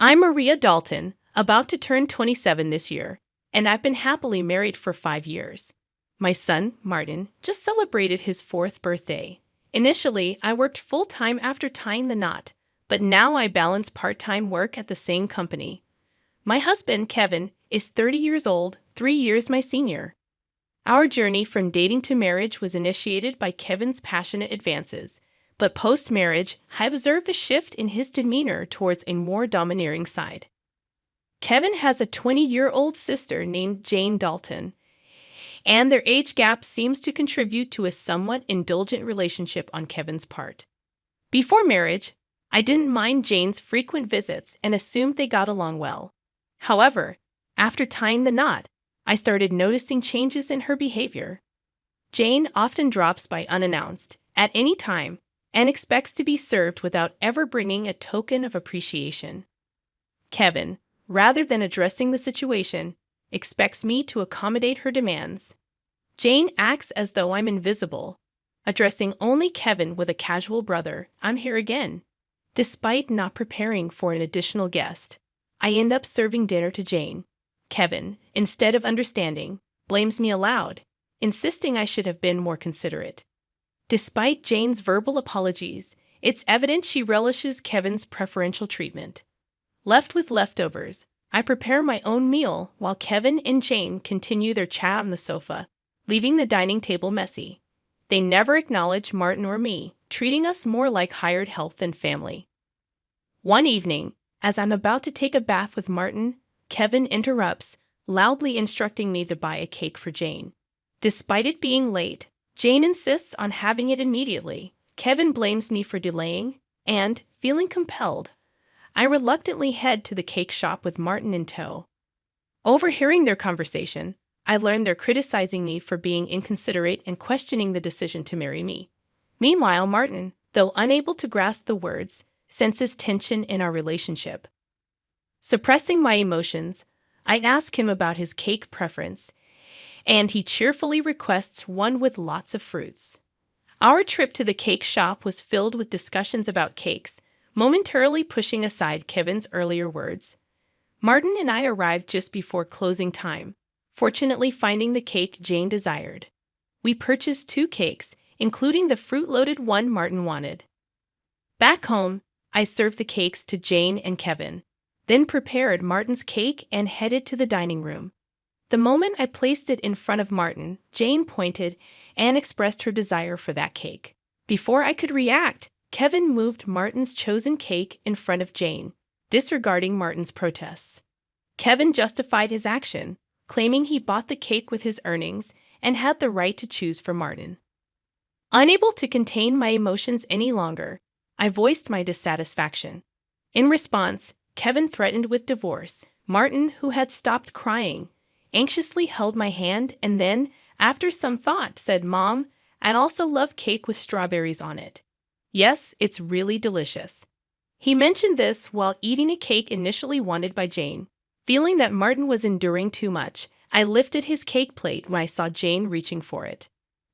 I'm Maria Dalton, about to turn 27 this year, and I've been happily married for 5 years. My son, Martin, just celebrated his fourth birthday. Initially, I worked full-time after tying the knot, but now I balance part-time work at the same company. My husband, Kevin, is 30 years old, 3 years my senior. Our journey from dating to marriage was initiated by Kevin's passionate advances, but post-marriage, I observed a shift in his demeanor towards a more domineering side. Kevin has a 20-year-old sister named Jane Dalton, and their age gap seems to contribute to a somewhat indulgent relationship on Kevin's part. Before marriage, I didn't mind Jane's frequent visits and assumed they got along well. However, after tying the knot, I started noticing changes in her behavior. Jane often drops by unannounced, at any time, and expects to be served without ever bringing a token of appreciation. Kevin, rather than addressing the situation, expects me to accommodate her demands. Jane acts as though I'm invisible, addressing only Kevin with a casual "brother, I'm here again." Despite not preparing for an additional guest, I end up serving dinner to Jane. Kevin, instead of understanding, blames me aloud, insisting I should have been more considerate. Despite Jane's verbal apologies, it's evident she relishes Kevin's preferential treatment. Left with leftovers, I prepare my own meal while Kevin and Jane continue their chat on the sofa, leaving the dining table messy. They never acknowledge Martin or me, treating us more like hired help than family. One evening, as I'm about to take a bath with Martin, Kevin interrupts, loudly instructing me to buy a cake for Jane. Despite it being late, Jane insists on having it immediately. Kevin blames me for delaying, and, feeling compelled, I reluctantly head to the cake shop with Martin in tow. Overhearing their conversation, I learn they're criticizing me for being inconsiderate and questioning the decision to marry me. Meanwhile, Martin, though unable to grasp the words, senses tension in our relationship. Suppressing my emotions, I ask him about his cake preference, and he cheerfully requests one with lots of fruits. Our trip to the cake shop was filled with discussions about cakes, momentarily pushing aside Kevin's earlier words. Martin and I arrived just before closing time, fortunately finding the cake Jane desired. We purchased 2 cakes, including the fruit-loaded one Martin wanted. Back home, I served the cakes to Jane and Kevin, then prepared Martin's cake and headed to the dining room. The moment I placed it in front of Martin, Jane pointed and expressed her desire for that cake. Before I could react, Kevin moved Martin's chosen cake in front of Jane, disregarding Martin's protests. Kevin justified his action, claiming he bought the cake with his earnings and had the right to choose for Martin. Unable to contain my emotions any longer, I voiced my dissatisfaction. In response, Kevin threatened with divorce. Martin, who had stopped crying, anxiously held my hand and then, after some thought, said, "Mom, I'd also love cake with strawberries on it. Yes, it's really delicious." He mentioned this while eating a cake initially wanted by Jane. Feeling that Martin was enduring too much, I lifted his cake plate when I saw Jane reaching for it.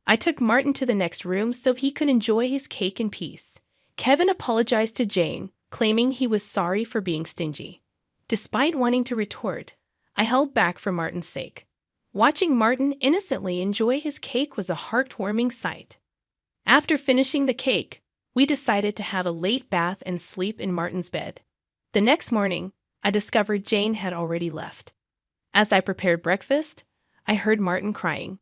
I took Martin to the next room so he could enjoy his cake in peace. Kevin apologized to Jane, claiming he was sorry for being stingy. Despite wanting to retort, I held back for Martin's sake. Watching Martin innocently enjoy his cake was a heartwarming sight. After finishing the cake, we decided to have a late bath and sleep in Martin's bed. The next morning, I discovered Jane had already left. As I prepared breakfast, I heard Martin crying.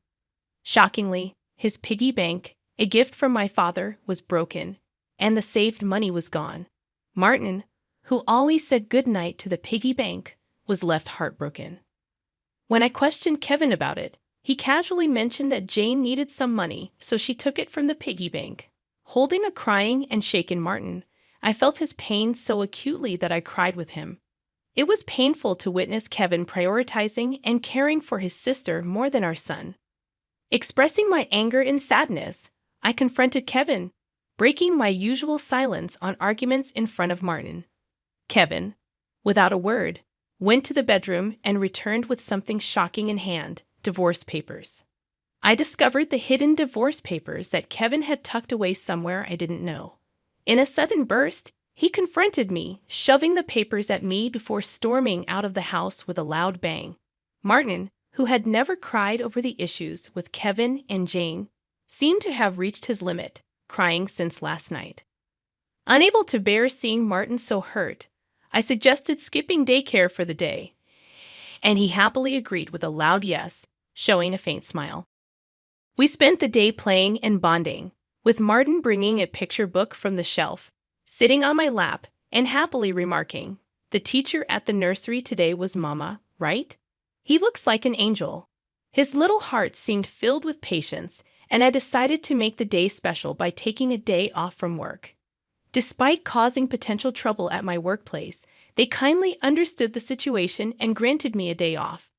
Shockingly, his piggy bank, a gift from my father, was broken, and the saved money was gone. Martin, who always said goodnight to the piggy bank, was left heartbroken. When I questioned Kevin about it, he casually mentioned that Jane needed some money, so she took it from the piggy bank. Holding a crying and shaken Martin, I felt his pain so acutely that I cried with him. It was painful to witness Kevin prioritizing and caring for his sister more than our son. Expressing my anger and sadness, I confronted Kevin, breaking my usual silence on arguments in front of Martin. Kevin, without a word, went to the bedroom and returned with something shocking in hand: divorce papers. I discovered the hidden divorce papers that Kevin had tucked away somewhere I didn't know. In a sudden burst, He confronted me, shoving the papers at me before storming out of the house with a loud bang. Martin, who had never cried over the issues with Kevin and Jane, seemed to have reached his limit, crying since last night. Unable to bear seeing Martin so hurt, I suggested skipping daycare for the day, and he happily agreed with a loud yes, showing a faint smile. We spent the day playing and bonding, with Martin bringing a picture book from the shelf, sitting on my lap, and happily remarking, "The teacher at the nursery today was Mama, right? He looks like an angel." His little heart seemed filled with patience, and I decided to make the day special by taking a day off from work. Despite causing potential trouble at my workplace, they kindly understood the situation and granted me a day off.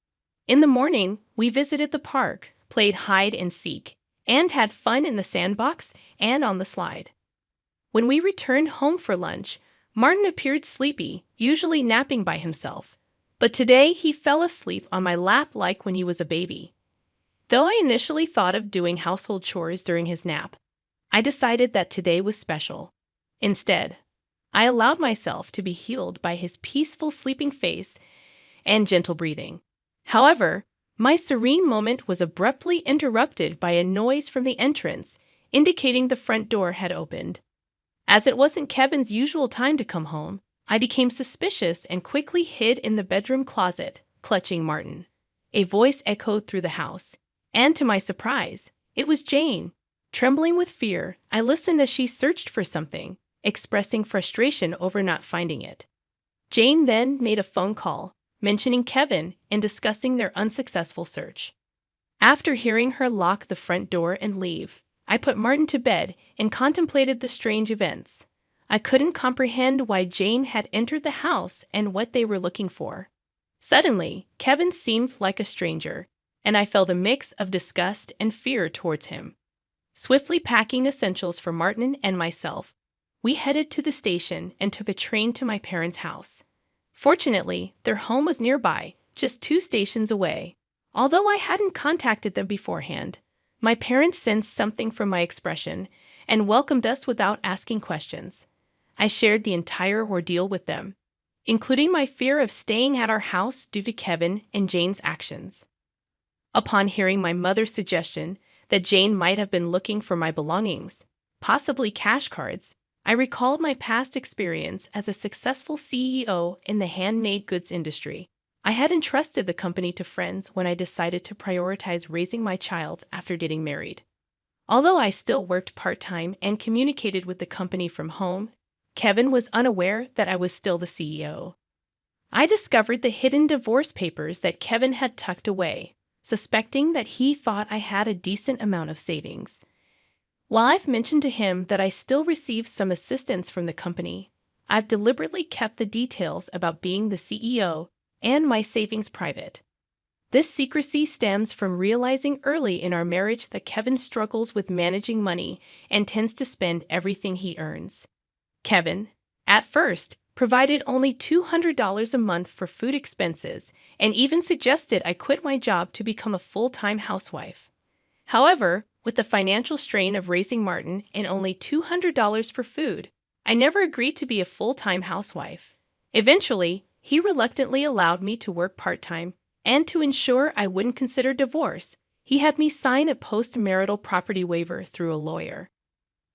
In the morning, we visited the park, played hide and seek, and had fun in the sandbox and on the slide. When we returned home for lunch, Martin appeared sleepy, usually napping by himself. But today he fell asleep on my lap like when he was a baby. Though I initially thought of doing household chores during his nap, I decided that today was special. Instead, I allowed myself to be healed by his peaceful sleeping face and gentle breathing. However, my serene moment was abruptly interrupted by a noise from the entrance, indicating the front door had opened. As it wasn't Kevin's usual time to come home, I became suspicious and quickly hid in the bedroom closet, clutching Martin. A voice echoed through the house, and to my surprise, it was Jane. Trembling with fear, I listened as she searched for something, expressing frustration over not finding it. Jane then made a phone call, mentioning Kevin and discussing their unsuccessful search. After hearing her lock the front door and leave, I put Martin to bed and contemplated the strange events. I couldn't comprehend why Jane had entered the house and what they were looking for. Suddenly, Kevin seemed like a stranger, and I felt a mix of disgust and fear towards him. Swiftly packing essentials for Martin and myself, we headed to the station and took a train to my parents' house. Fortunately, their home was nearby, just 2 stations away. Although I hadn't contacted them beforehand, my parents sensed something from my expression and welcomed us without asking questions. I shared the entire ordeal with them, including my fear of staying at our house due to Kevin and Jane's actions. Upon hearing my mother's suggestion that Jane might have been looking for my belongings, possibly cash cards, I recalled my past experience as a successful CEO in the handmade goods industry. I had entrusted the company to friends when I decided to prioritize raising my child after getting married. Although I still worked part-time and communicated with the company from home, Kevin was unaware that I was still the CEO. I discovered the hidden divorce papers that Kevin had tucked away, suspecting that he thought I had a decent amount of savings. While I've mentioned to him that I still received some assistance from the company, I've deliberately kept the details about being the CEO and my savings private. This secrecy stems from realizing early in our marriage that Kevin struggles with managing money and tends to spend everything he earns. Kevin, at first, provided only $200 a month for food expenses and even suggested I quit my job to become a full-time housewife. However, with the financial strain of raising Martin and only $200 for food, I never agreed to be a full-time housewife. Eventually, he reluctantly allowed me to work part-time, and to ensure I wouldn't consider divorce, he had me sign a post-marital property waiver through a lawyer.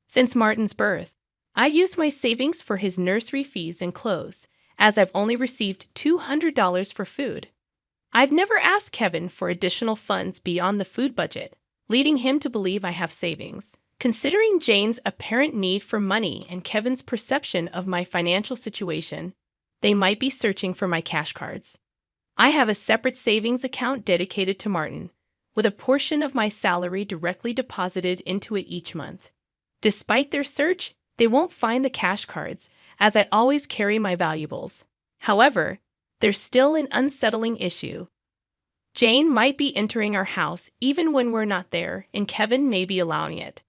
Since Martin's birth, I used my savings for his nursery fees and clothes, as I've only received $200 for food. I've never asked Kevin for additional funds beyond the food budget, leading him to believe I have savings. Considering Jane's apparent need for money and Kevin's perception of my financial situation, they might be searching for my cash cards. I have a separate savings account dedicated to Martin, with a portion of my salary directly deposited into it each month. Despite their search, they won't find the cash cards, as I always carry my valuables. However, there's still an unsettling issue. Jane might be entering our house even when we're not there, and Kevin may be allowing it.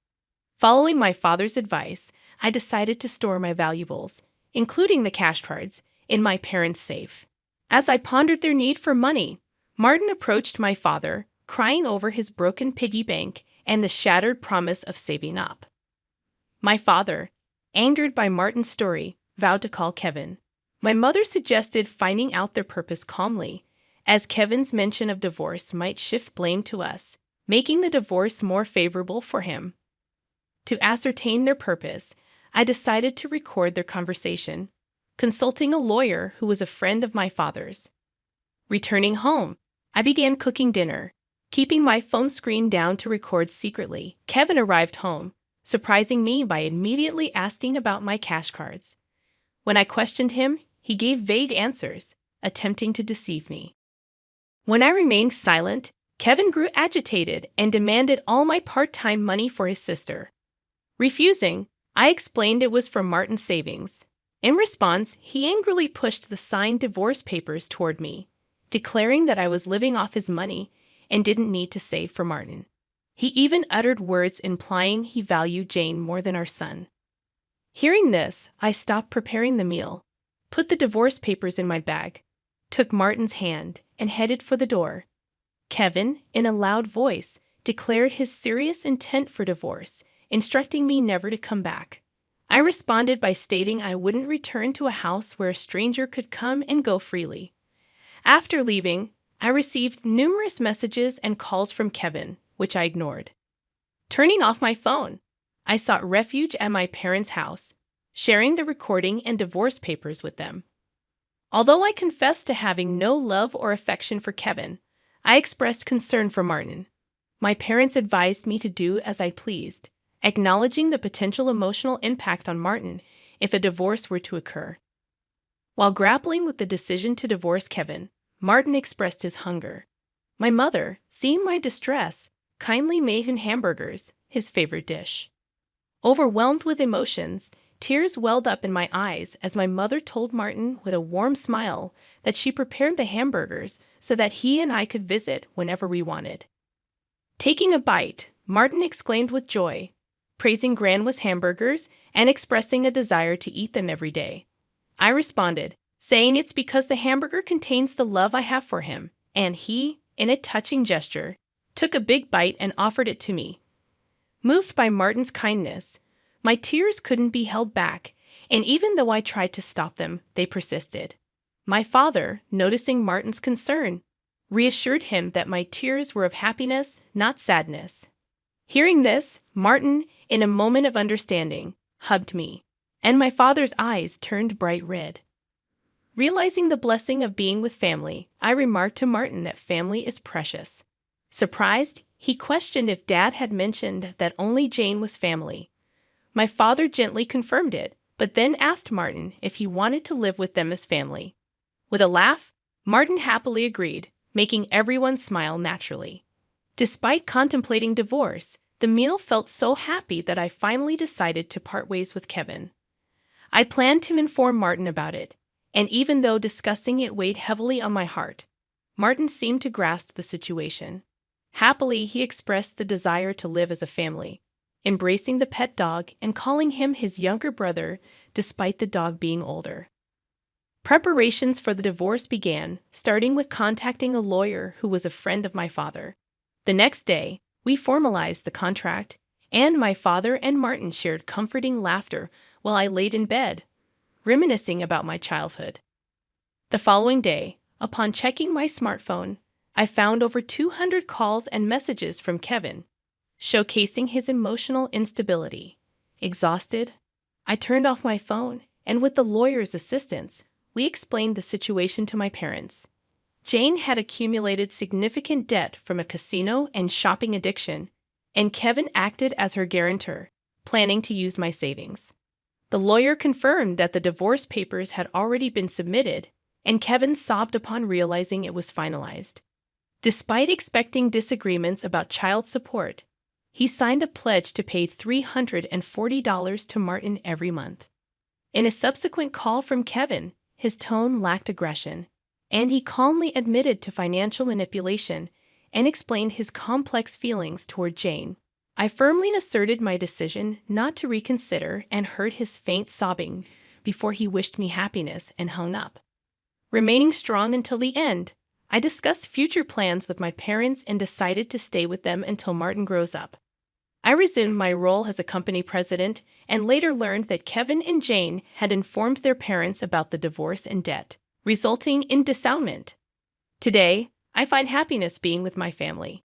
Following my father's advice, I decided to store my valuables, including the cash cards, in my parents' safe. As I pondered their need for money, Martin approached my father, crying over his broken piggy bank and the shattered promise of saving up. My father, angered by Martin's story, vowed to call Kevin. My mother suggested finding out their purpose calmly, as Kevin's mention of divorce might shift blame to us, making the divorce more favorable for him. To ascertain their purpose, I decided to record their conversation, consulting a lawyer who was a friend of my father's. Returning home, I began cooking dinner, keeping my phone screen down to record secretly. Kevin arrived home, surprising me by immediately asking about my cash cards. When I questioned him, he gave vague answers, attempting to deceive me. When I remained silent, Kevin grew agitated and demanded all my part-time money for his sister. Refusing, I explained it was for Martin's savings. In response, he angrily pushed the signed divorce papers toward me, declaring that I was living off his money and didn't need to save for Martin. He even uttered words implying he valued Jane more than our son. Hearing this, I stopped preparing the meal, put the divorce papers in my bag, took Martin's hand, and headed for the door. Kevin, in a loud voice, declared his serious intent for divorce, instructing me never to come back. I responded by stating I wouldn't return to a house where a stranger could come and go freely. After leaving, I received numerous messages and calls from Kevin, which I ignored. Turning off my phone, I sought refuge at my parents' house, sharing the recording and divorce papers with them. Although I confessed to having no love or affection for Kevin, I expressed concern for Martin. My parents advised me to do as I pleased, acknowledging the potential emotional impact on Martin if a divorce were to occur. While grappling with the decision to divorce Kevin, Martin expressed his hunger. My mother, seeing my distress, kindly made him hamburgers, his favorite dish. Overwhelmed with emotions, tears welled up in my eyes as my mother told Martin with a warm smile that she prepared the hamburgers so that he and I could visit whenever we wanted. Taking a bite, Martin exclaimed with joy, praising Grandma's hamburgers and expressing a desire to eat them every day. I responded, saying it's because the hamburger contains the love I have for him, and he, in a touching gesture, took a big bite and offered it to me. Moved by Martin's kindness, my tears couldn't be held back, and even though I tried to stop them, they persisted. My father, noticing Martin's concern, reassured him that my tears were of happiness, not sadness. Hearing this, Martin, in a moment of understanding, hugged me, and my father's eyes turned bright red. Realizing the blessing of being with family, I remarked to Martin that family is precious. Surprised, he questioned if Dad had mentioned that only Jane was family. My father gently confirmed it, but then asked Martin if he wanted to live with them as family. With a laugh, Martin happily agreed, making everyone smile naturally. Despite contemplating divorce, the meal felt so happy that I finally decided to part ways with Kevin. I planned to inform Martin about it, and even though discussing it weighed heavily on my heart, Martin seemed to grasp the situation. Happily, he expressed the desire to live as a family, embracing the pet dog and calling him his younger brother despite the dog being older. Preparations for the divorce began, starting with contacting a lawyer who was a friend of my father. The next day, we formalized the contract, and my father and Martin shared comforting laughter while I laid in bed, reminiscing about my childhood. The following day, upon checking my smartphone, I found over 200 calls and messages from Kevin, showcasing his emotional instability. Exhausted, I turned off my phone, and with the lawyer's assistance, we explained the situation to my parents. Jane had accumulated significant debt from a casino and shopping addiction, and Kevin acted as her guarantor, planning to use my savings. The lawyer confirmed that the divorce papers had already been submitted, and Kevin sobbed upon realizing it was finalized. Despite expecting disagreements about child support, he signed a pledge to pay $340 to Martin every month. In a subsequent call from Kevin, his tone lacked aggression, and he calmly admitted to financial manipulation and explained his complex feelings toward Jane. I firmly asserted my decision not to reconsider and heard his faint sobbing before he wished me happiness and hung up. Remaining strong until the end, I discussed future plans with my parents and decided to stay with them until Martin grows up. I resumed my role as a company president and later learned that Kevin and Jane had informed their parents about the divorce and debt, resulting in disownement. Today, I find happiness being with my family.